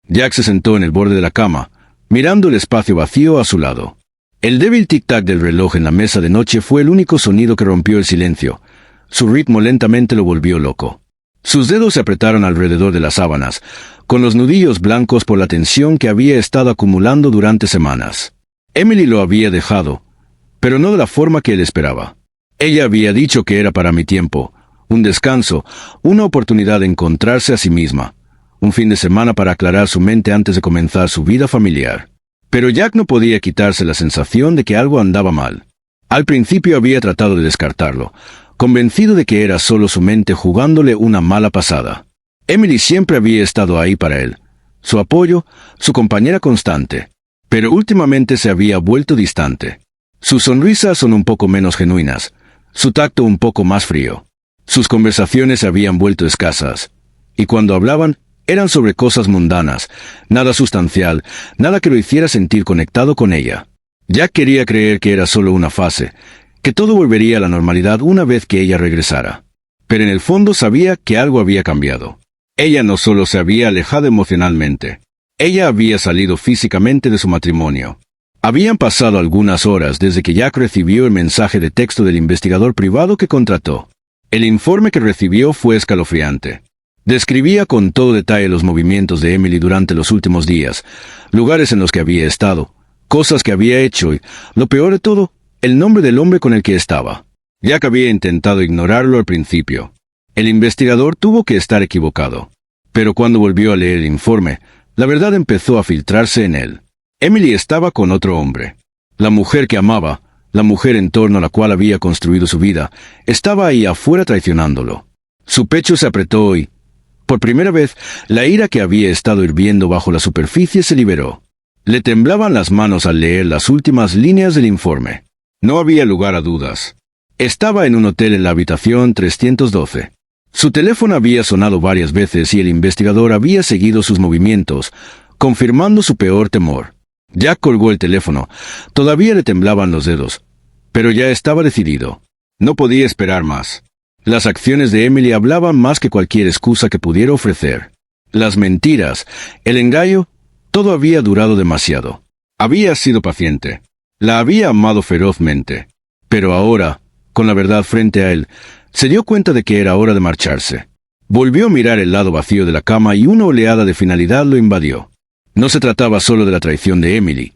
Jack se sentó en el borde de la cama, mirando el espacio vacío a su lado. El débil tic-tac del reloj en la mesa de noche fue el único sonido que rompió el silencio. Su ritmo lentamente lo volvió loco. Sus dedos se apretaron alrededor de las sábanas, con los nudillos blancos por la tensión que había estado acumulando durante semanas. Emily lo había dejado, pero no de la forma que él esperaba. Ella había dicho que era para mi tiempo, un descanso, una oportunidad de encontrarse a sí misma, un fin de semana para aclarar su mente antes de comenzar su vida familiar. Pero Jack no podía quitarse la sensación de que algo andaba mal. Al principio había tratado de descartarlo, convencido de que era solo su mente jugándole una mala pasada. Emily siempre había estado ahí para él, su apoyo, su compañera constante, pero últimamente se había vuelto distante. Sus sonrisas son un poco menos genuinas, su tacto un poco más frío. Sus conversaciones se habían vuelto escasas, y cuando hablaban, eran sobre cosas mundanas, nada sustancial, nada que lo hiciera sentir conectado con ella. Jack quería creer que era solo una fase, que todo volvería a la normalidad una vez que ella regresara. Pero en el fondo sabía que algo había cambiado. Ella no solo se había alejado emocionalmente, ella había salido físicamente de su matrimonio. Habían pasado algunas horas desde que Jack recibió el mensaje de texto del investigador privado que contrató. El informe que recibió fue escalofriante. Describía con todo detalle los movimientos de Emily durante los últimos días, lugares en los que había estado, cosas que había hecho y, lo peor de todo, el nombre del hombre con el que estaba. Jack había intentado ignorarlo al principio. El investigador tuvo que estar equivocado. Pero cuando volvió a leer el informe, la verdad empezó a filtrarse en él. Emily estaba con otro hombre. La mujer que amaba, la mujer en torno a la cual había construido su vida, estaba ahí afuera traicionándolo. Su pecho se apretó y, por primera vez, la ira que había estado hirviendo bajo la superficie se liberó. Le temblaban las manos al leer las últimas líneas del informe. No había lugar a dudas. Estaba en un hotel en la habitación 312. Su teléfono había sonado varias veces y el investigador había seguido sus movimientos, confirmando su peor temor. Jack colgó el teléfono. Todavía le temblaban los dedos, pero ya estaba decidido. No podía esperar más. Las acciones de Emily hablaban más que cualquier excusa que pudiera ofrecer. Las mentiras, el engaño, todo había durado demasiado. Había sido paciente. La había amado ferozmente. Pero ahora, con la verdad frente a él, se dio cuenta de que era hora de marcharse. Volvió a mirar el lado vacío de la cama y una oleada de finalidad lo invadió. No se trataba solo de la traición de Emily.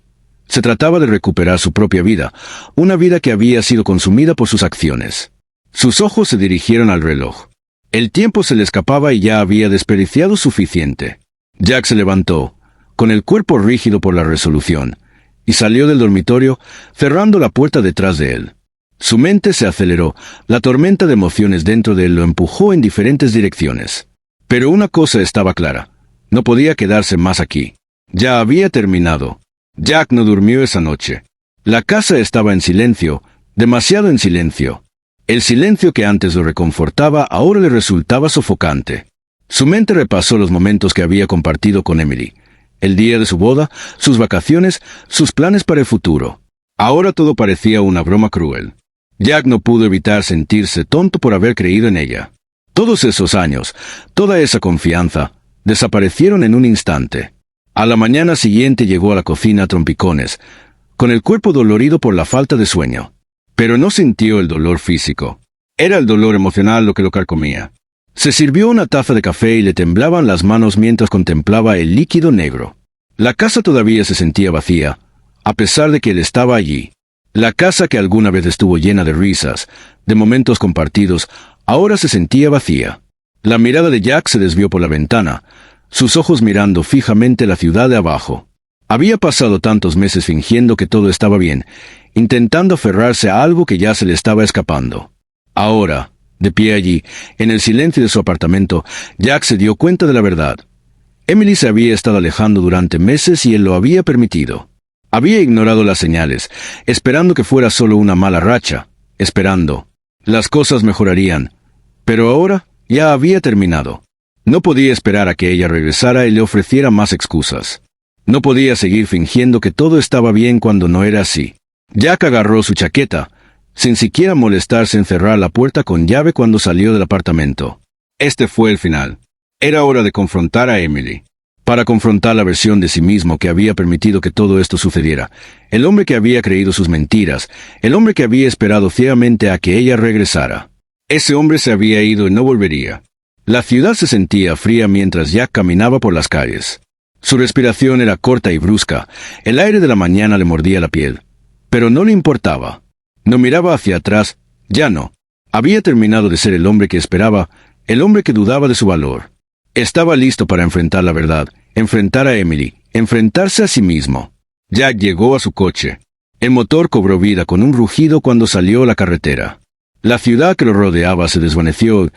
Se trataba de recuperar su propia vida, una vida que había sido consumida por sus acciones. Sus ojos se dirigieron al reloj. El tiempo se le escapaba y ya había desperdiciado suficiente. Jack se levantó, con el cuerpo rígido por la resolución, y salió del dormitorio, cerrando la puerta detrás de él. Su mente se aceleró, la tormenta de emociones dentro de él lo empujó en diferentes direcciones. Pero una cosa estaba clara, no podía quedarse más aquí. Ya había terminado. Jack no durmió esa noche. La casa estaba en silencio, demasiado en silencio. El silencio que antes lo reconfortaba ahora le resultaba sofocante. Su mente repasó los momentos que había compartido con Emily. El día de su boda, sus vacaciones, sus planes para el futuro. Ahora todo parecía una broma cruel. Jack no pudo evitar sentirse tonto por haber creído en ella. Todos esos años, toda esa confianza, desaparecieron en un instante. A la mañana siguiente llegó a la cocina a trompicones, con el cuerpo dolorido por la falta de sueño. Pero no sintió el dolor físico. Era el dolor emocional lo que lo carcomía. Se sirvió una taza de café y le temblaban las manos mientras contemplaba el líquido negro. La casa todavía se sentía vacía, a pesar de que él estaba allí. La casa que alguna vez estuvo llena de risas, de momentos compartidos, ahora se sentía vacía. La mirada de Jack se desvió por la ventana, sus ojos mirando fijamente la ciudad de abajo. Había pasado tantos meses fingiendo que todo estaba bien, intentando aferrarse a algo que ya se le estaba escapando. Ahora, de pie allí, en el silencio de su apartamento, Jack se dio cuenta de la verdad. Emily se había estado alejando durante meses y él lo había permitido. Había ignorado las señales, esperando que fuera solo una mala racha, esperando. Las cosas mejorarían, pero ahora ya había terminado. No podía esperar a que ella regresara y le ofreciera más excusas. No podía seguir fingiendo que todo estaba bien cuando no era así. Jack agarró su chaqueta, sin siquiera molestarse en cerrar la puerta con llave cuando salió del apartamento. Este fue el final. Era hora de confrontar a Emily. para confrontar la versión de sí mismo que había permitido que todo esto sucediera, el hombre que había creído sus mentiras, el hombre que había esperado ciegamente a que ella regresara. Ese hombre se había ido y no volvería. La ciudad se sentía fría mientras Jack caminaba por las calles. Su respiración era corta y brusca, el aire de la mañana le mordía la piel. Pero no le importaba. No miraba hacia atrás, ya no. Había terminado de ser el hombre que esperaba, el hombre que dudaba de su valor. Estaba listo para enfrentar la verdad, enfrentar a Emily, enfrentarse a sí mismo. Jack llegó a su coche. El motor cobró vida con un rugido cuando salió a la carretera. La ciudad que lo rodeaba se desvaneció.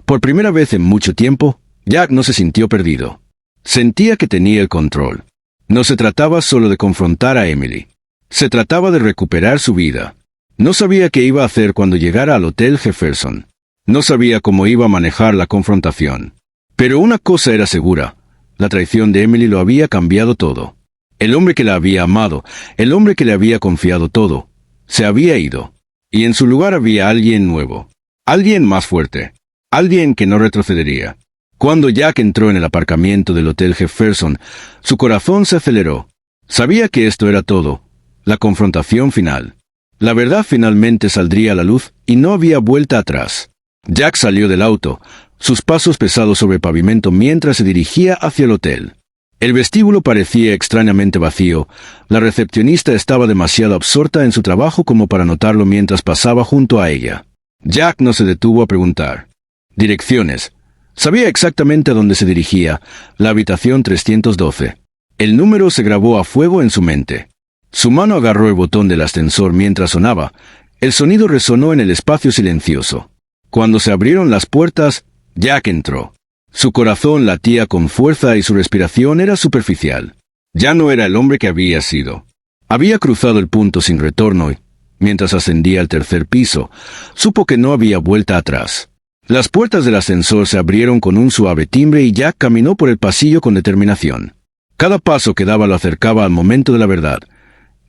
Por primera vez en mucho tiempo, Jack no se sintió perdido. Sentía que tenía el control. No se trataba solo de confrontar a Emily. Se trataba de recuperar su vida. No sabía qué iba a hacer cuando llegara al Hotel Jefferson. No sabía cómo iba a manejar la confrontación. Pero una cosa era segura. La traición de Emily lo había cambiado todo. El hombre que la había amado, el hombre que le había confiado todo, se había ido. Y en su lugar había alguien nuevo. Alguien más fuerte. Alguien que no retrocedería. Cuando Jack entró en el aparcamiento del Hotel Jefferson, su corazón se aceleró. Sabía que esto era todo. La confrontación final. La verdad finalmente saldría a la luz y no había vuelta atrás. Jack salió del auto, sus pasos pesados sobre el pavimento mientras se dirigía hacia el hotel. El vestíbulo parecía extrañamente vacío. La recepcionista estaba demasiado absorta en su trabajo como para notarlo mientras pasaba junto a ella. Jack no se detuvo a preguntar. Direcciones. Sabía exactamente a dónde se dirigía, la habitación 312. El número se grabó a fuego en su mente. Su mano agarró el botón del ascensor mientras sonaba. El sonido resonó en el espacio silencioso. Cuando se abrieron las puertas, Jack entró. Su corazón latía con fuerza y su respiración era superficial. Ya no era el hombre que había sido. Había cruzado el punto sin retorno y, mientras ascendía al tercer piso, supo que no había vuelta atrás. Las puertas del ascensor se abrieron con un suave timbre y Jack caminó por el pasillo con determinación. Cada paso que daba lo acercaba al momento de la verdad,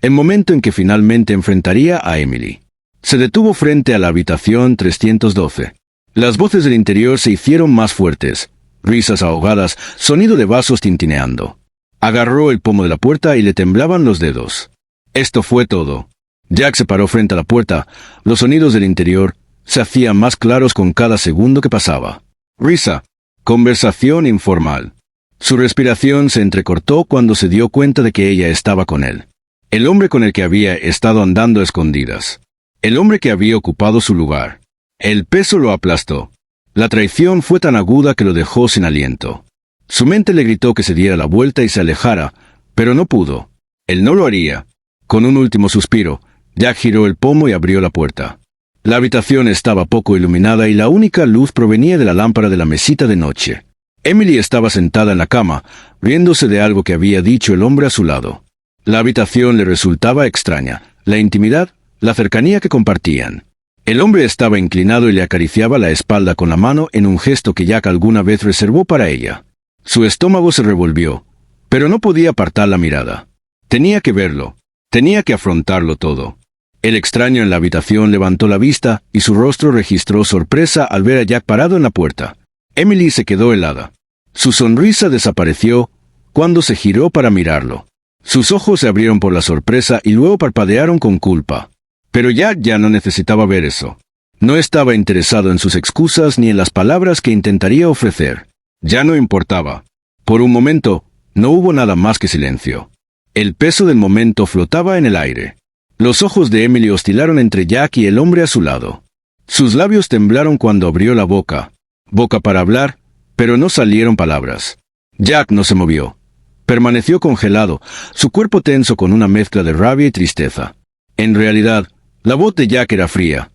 el momento en que finalmente enfrentaría a Emily. Se detuvo frente a la habitación 312. Las voces del interior se hicieron más fuertes, risas ahogadas, sonido de vasos tintineando. Agarró el pomo de la puerta y le temblaban los dedos. Esto fue todo. Jack se paró frente a la puerta. Los sonidos del interior se hacían más claros con cada segundo que pasaba. Risa. Conversación informal. Su respiración se entrecortó cuando se dio cuenta de que ella estaba con él. El hombre con el que había estado andando a escondidas. El hombre que había ocupado su lugar. El peso lo aplastó. La traición fue tan aguda que lo dejó sin aliento. Su mente le gritó que se diera la vuelta y se alejara, pero no pudo. Él no lo haría. Con un último suspiro, Jack giró el pomo y abrió la puerta. La habitación estaba poco iluminada y la única luz provenía de la lámpara de la mesita de noche. Emily estaba sentada en la cama, riéndose de algo que había dicho el hombre a su lado. La habitación le resultaba extraña, la intimidad, la cercanía que compartían. El hombre estaba inclinado y le acariciaba la espalda con la mano en un gesto que Jack alguna vez reservó para ella. Su estómago se revolvió, pero no podía apartar la mirada. Tenía que verlo, tenía que afrontarlo todo. El extraño en la habitación levantó la vista y su rostro registró sorpresa al ver a Jack parado en la puerta. Emily se quedó helada. Su sonrisa desapareció cuando se giró para mirarlo. Sus ojos se abrieron por la sorpresa y luego parpadearon con culpa. Pero Jack ya no necesitaba ver eso. No estaba interesado en sus excusas ni en las palabras que intentaría ofrecer. Ya no importaba. Por un momento, no hubo nada más que silencio. El peso del momento flotaba en el aire. Los ojos de Emily oscilaron entre Jack y el hombre a su lado. Sus labios temblaron cuando abrió la boca. Boca para hablar, pero no salieron palabras. Jack no se movió. Permaneció congelado, su cuerpo tenso con una mezcla de rabia y tristeza. En realidad, la voz de Jack era fría,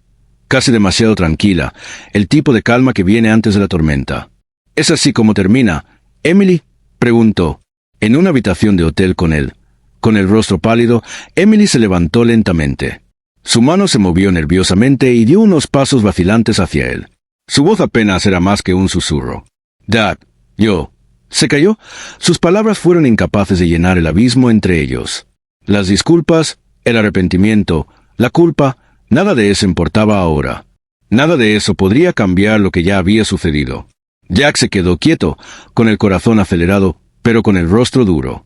casi demasiado tranquila, el tipo de calma que viene antes de la tormenta. ¿Es así como termina, Emily?, preguntó. En una habitación de hotel con él. Con el rostro pálido, Emily se levantó lentamente. Su mano se movió nerviosamente y dio unos pasos vacilantes hacia él. Su voz apenas era más que un susurro. Dad, yo. Se calló. Sus palabras fueron incapaces de llenar el abismo entre ellos. Las disculpas, el arrepentimiento, la culpa, nada de eso importaba ahora. Nada de eso podría cambiar lo que ya había sucedido. Jack se quedó quieto, con el corazón acelerado, pero con el rostro duro.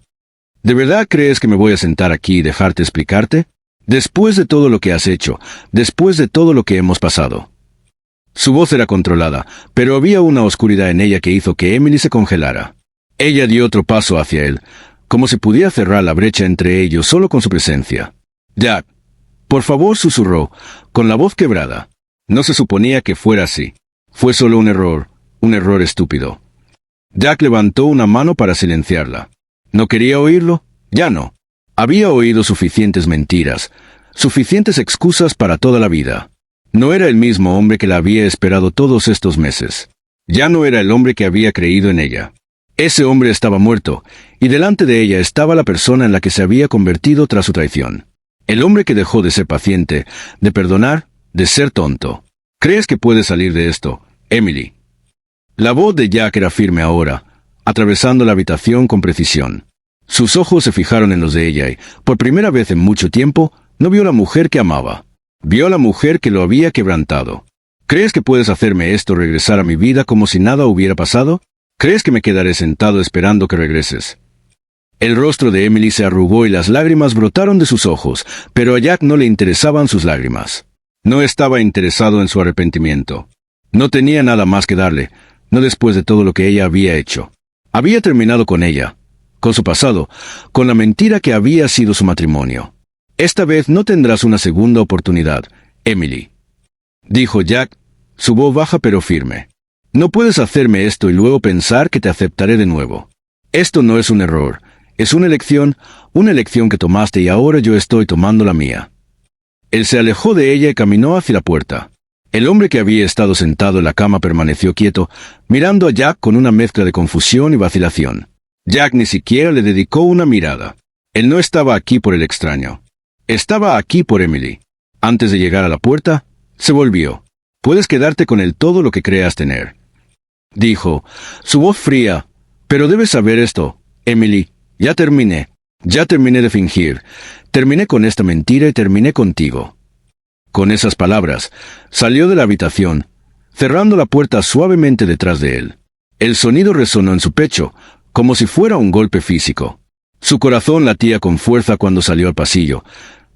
¿De verdad crees que me voy a sentar aquí y dejarte explicarte? Después de todo lo que has hecho, después de todo lo que hemos pasado. Su voz era controlada, pero había una oscuridad en ella que hizo que Emily se congelara. Ella dio otro paso hacia él, como si pudiera cerrar la brecha entre ellos solo con su presencia. «Jack, por favor», susurró, con la voz quebrada. No se suponía que fuera así. Fue solo un error estúpido. Jack levantó una mano para silenciarla. ¿No quería oírlo? Ya no. Había oído suficientes mentiras, suficientes excusas para toda la vida. No era el mismo hombre que la había esperado todos estos meses. Ya no era el hombre que había creído en ella. Ese hombre estaba muerto, y delante de ella estaba la persona en la que se había convertido tras su traición. El hombre que dejó de ser paciente, de perdonar, de ser tonto. ¿Crees que puedes salir de esto, Emily? La voz de Jack era firme ahora, atravesando la habitación con precisión. Sus ojos se fijaron en los de ella y, por primera vez en mucho tiempo, no vio la mujer que amaba. Vio a la mujer que lo había quebrantado. ¿Crees que puedes hacerme esto regresar a mi vida como si nada hubiera pasado? ¿Crees que me quedaré sentado esperando que regreses? El rostro de Emily se arrugó y las lágrimas brotaron de sus ojos, pero a Jack no le interesaban sus lágrimas. No estaba interesado en su arrepentimiento. No tenía nada más que darle, no después de todo lo que ella había hecho. Había terminado con ella, con su pasado, con la mentira que había sido su matrimonio. Esta vez no tendrás una segunda oportunidad, Emily, dijo Jack, su voz baja pero firme. No puedes hacerme esto y luego pensar que te aceptaré de nuevo. Esto no es un error, es una elección que tomaste y ahora yo estoy tomando la mía. Él se alejó de ella y caminó hacia la puerta. El hombre que había estado sentado en la cama permaneció quieto, mirando a Jack con una mezcla de confusión y vacilación. Jack ni siquiera le dedicó una mirada. Él no estaba aquí por el extraño. Estaba aquí por Emily. Antes de llegar a la puerta, se volvió. «Puedes quedarte con él todo lo que creas tener», dijo, su voz fría. «Pero debes saber esto, Emily. Ya terminé de fingir. Terminé con esta mentira y terminé contigo». Con esas palabras, salió de la habitación, cerrando la puerta suavemente detrás de él. El sonido resonó en su pecho, como si fuera un golpe físico. Su corazón latía con fuerza cuando salió al pasillo,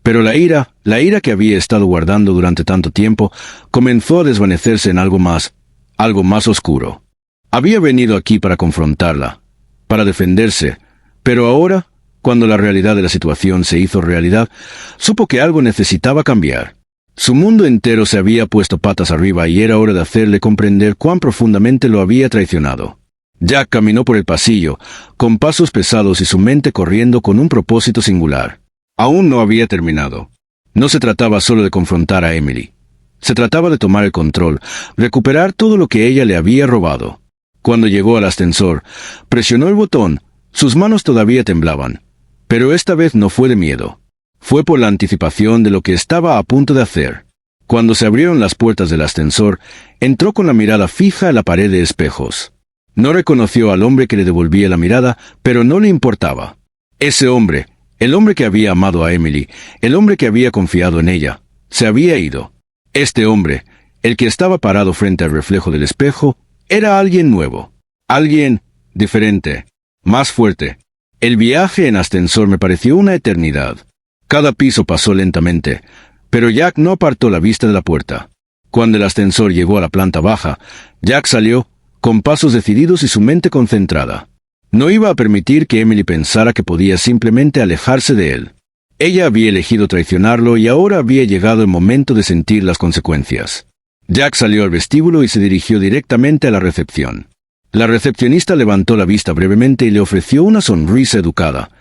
pero la ira que había estado guardando durante tanto tiempo, comenzó a desvanecerse en algo más oscuro. Había venido aquí para confrontarla, para defenderse, pero ahora, cuando la realidad de la situación se hizo realidad, supo que algo necesitaba cambiar. Su mundo entero se había puesto patas arriba y era hora de hacerle comprender cuán profundamente lo había traicionado. Jack caminó por el pasillo, con pasos pesados y su mente corriendo con un propósito singular. Aún no había terminado. No se trataba solo de confrontar a Emily. Se trataba de tomar el control, recuperar todo lo que ella le había robado. Cuando llegó al ascensor, presionó el botón, sus manos todavía temblaban. Pero esta vez no fue de miedo. Fue por la anticipación de lo que estaba a punto de hacer. Cuando se abrieron las puertas del ascensor, entró con la mirada fija en la pared de espejos. No reconoció al hombre que le devolvía la mirada, pero no le importaba. Ese hombre, el hombre que había amado a Emily, el hombre que había confiado en ella, se había ido. Este hombre, el que estaba parado frente al reflejo del espejo, era alguien nuevo. Alguien diferente, más fuerte. El viaje en ascensor me pareció una eternidad. Cada piso pasó lentamente, pero Jack no apartó la vista de la puerta. Cuando el ascensor llegó a la planta baja, Jack salió, con pasos decididos y su mente concentrada. No iba a permitir que Emily pensara que podía simplemente alejarse de él. Ella había elegido traicionarlo y ahora había llegado el momento de sentir las consecuencias. Jack salió al vestíbulo y se dirigió directamente a la recepción. La recepcionista levantó la vista brevemente y le ofreció una sonrisa educada.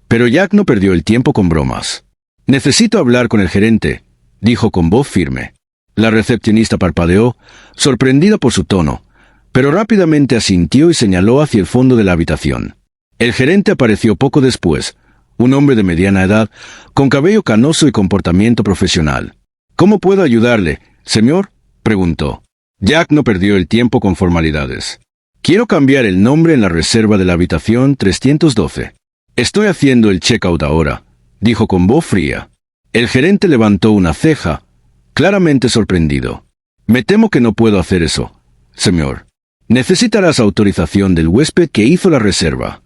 Pero Jack no perdió el tiempo con bromas. «Necesito hablar con el gerente», dijo con voz firme. La recepcionista parpadeó, sorprendida por su tono, pero rápidamente asintió y señaló hacia el fondo de la habitación. El gerente apareció poco después, un hombre de mediana edad, con cabello canoso y comportamiento profesional. «¿Cómo puedo ayudarle, señor?», preguntó. Jack no perdió el tiempo con formalidades. «Quiero cambiar el nombre en la reserva de la habitación 312. Estoy haciendo el check-out ahora», dijo con voz fría. El gerente levantó una ceja, claramente sorprendido. «Me temo que no puedo hacer eso, señor. Necesitarás autorización del huésped que hizo la reserva».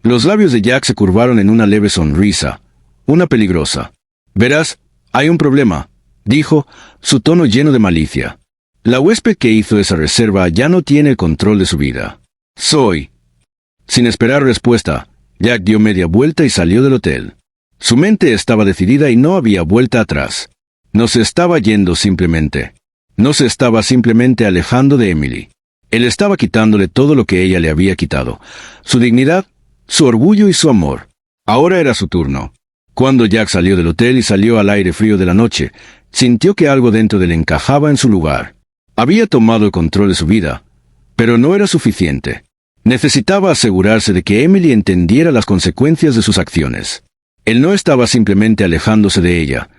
Los labios de Jack se curvaron en una leve sonrisa, una peligrosa. Verás, hay un problema, dijo, su tono lleno de malicia. La huésped que hizo esa reserva ya no tiene el control de su vida. Soy. Sin esperar respuesta, Jack dio media vuelta y salió del hotel. Su mente estaba decidida y no había vuelta atrás. No se estaba yendo simplemente. No se estaba simplemente alejando de Emily. Él estaba quitándole todo lo que ella le había quitado. Su dignidad, su orgullo y su amor. Ahora era su turno. Cuando Jack salió del hotel y salió al aire frío de la noche, sintió que algo dentro de él encajaba en su lugar. Había tomado el control de su vida, pero no era suficiente. Necesitaba asegurarse de que Emily entendiera las consecuencias de sus acciones. Él no estaba simplemente alejándose de ella.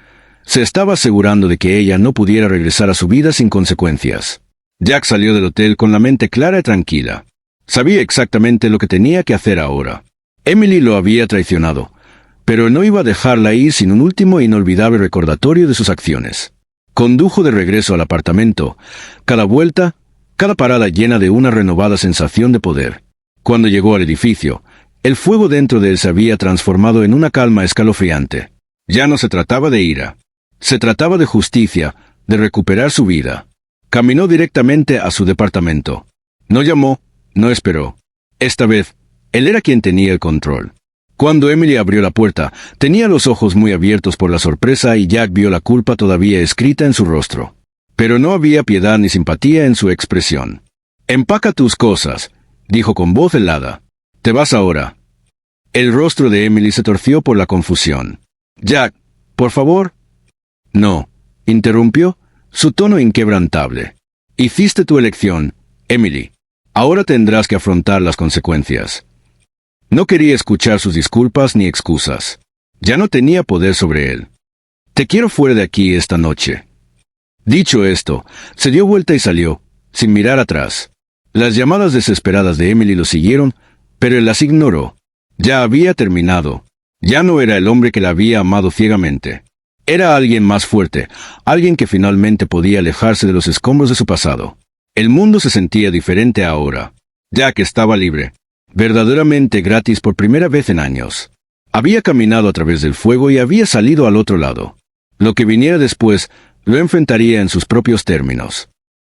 Se estaba asegurando de que ella no pudiera regresar a su vida sin consecuencias. Jack salió del hotel con la mente clara y tranquila. Sabía exactamente lo que tenía que hacer ahora. Emily lo había traicionado, pero no iba a dejarla ir sin un último e inolvidable recordatorio de sus acciones. Condujo de regreso al apartamento, cada vuelta, cada parada llena de una renovada sensación de poder. Cuando llegó al edificio, el fuego dentro de él se había transformado en una calma escalofriante. Ya no se trataba de ira. Se trataba de justicia, de recuperar su vida. Caminó directamente a su departamento. No llamó, no esperó. Esta vez, él era quien tenía el control. Cuando Emily abrió la puerta, tenía los ojos muy abiertos por la sorpresa y Jack vio la culpa todavía escrita en su rostro. Pero no había piedad ni simpatía en su expresión. «Empaca tus cosas», dijo con voz helada. «Te vas ahora». El rostro de Emily se torció por la confusión. «Jack, por favor». «No», interrumpió, su tono inquebrantable. «Hiciste tu elección, Emily. Ahora tendrás que afrontar las consecuencias». No quería escuchar sus disculpas ni excusas. Ya no tenía poder sobre él. «Te quiero fuera de aquí esta noche». Dicho esto, se dio vuelta y salió, sin mirar atrás. Las llamadas desesperadas de Emily lo siguieron, pero él las ignoró. Ya había terminado. Ya no era el hombre que la había amado ciegamente. Era alguien más fuerte, alguien que finalmente podía alejarse de los escombros de su pasado. El mundo se sentía diferente ahora. Jack estaba libre. Verdaderamente gratis por primera vez en años. Había caminado a través del fuego y había salido al otro lado. Lo que viniera después lo enfrentaría en sus propios términos.